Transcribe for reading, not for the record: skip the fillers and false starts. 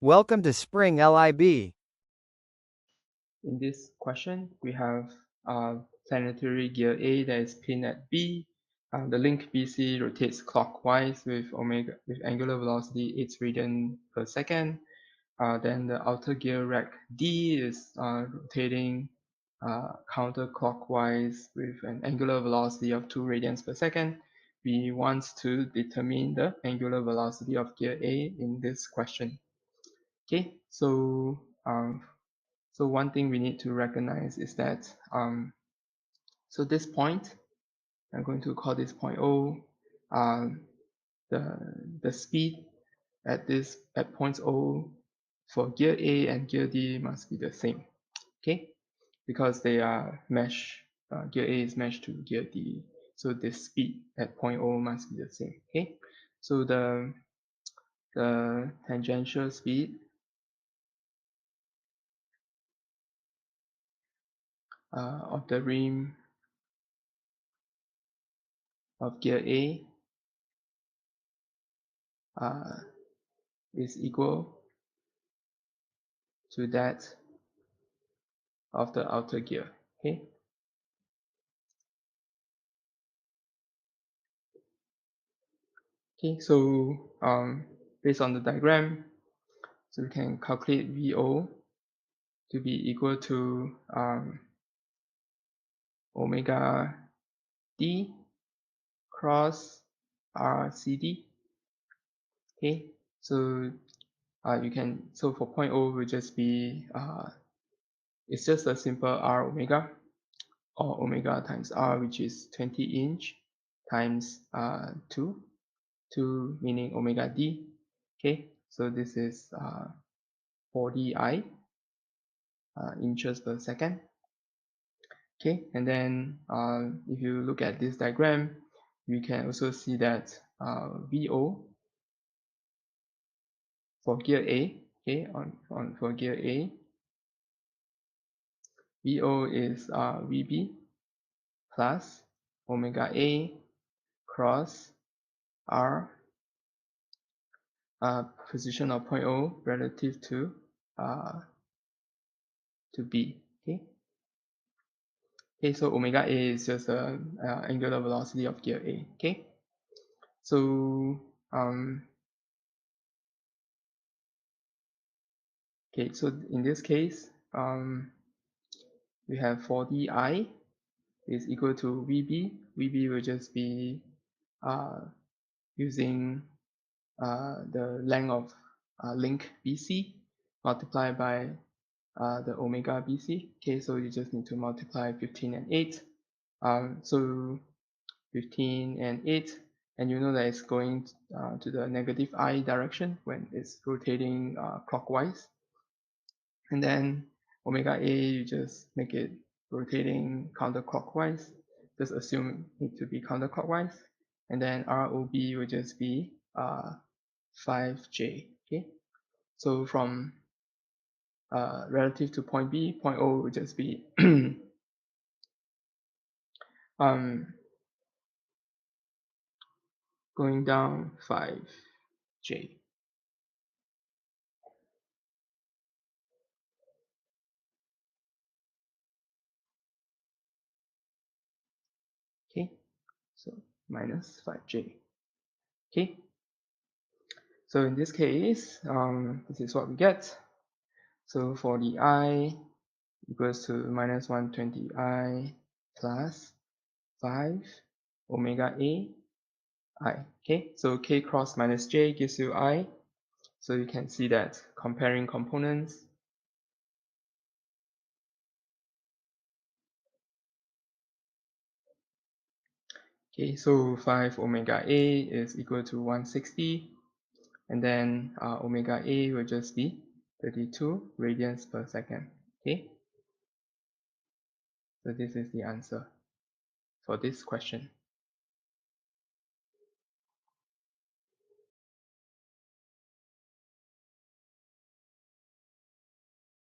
Welcome to Spring Lib. In this question, we have planetary gear A that is pinned at B. The link BC rotates clockwise with angular velocity 8 radian per second. Then the outer gear rack D is rotating counterclockwise with an angular velocity of 2 radians per second. We want to determine the angular velocity of gear A in this question. Okay, so one thing we need to recognize is that so this point, I'm going to call this point O. The speed at points O for gear A and gear D must be the same. Okay, because they are mesh. Gear A is meshed to gear D, so the speed at point O must be the same. Okay, so the tangential speed of the rim of gear A is equal to that of the outer gear. Okay. Okay, so based on the diagram, so we can calculate VO to be equal to omega D cross RCD. Okay, so for point O will just be it's just a simple R omega, or omega times R, which is 20 inch times 2 meaning omega D. Okay, so this is 40 inches per second. Okay, and then if you look at this diagram, you can also see that VO for gear A, okay, for gear A, VO is VB plus omega A cross R, position of point O relative to B. Okay. Okay, so omega A is just the angular velocity of gear A. Okay, so okay, so in this case, we have 40I is equal to VB. VB will just be using the length of link BC multiplied by the omega BC. Okay, so you just need to multiply 15 and 8. So 15 and 8, and you know that it's going to the negative I direction when it's rotating clockwise. And then omega A, you just make it rotating counterclockwise. Just assume it to be counterclockwise. And then ROB will just be 5J. Okay, so from relative to point B, point O will just be going down 5J. Okay, so minus 5J. Okay, so in this case, this is what we get. So for the I equals to minus 120I plus 5 omega A I. Okay, so K cross minus J gives you I. So you can see that comparing components, okay, so 5 omega A is equal to 160, and then omega A will just be 32 radians per second. Okay, so this is the answer for this question.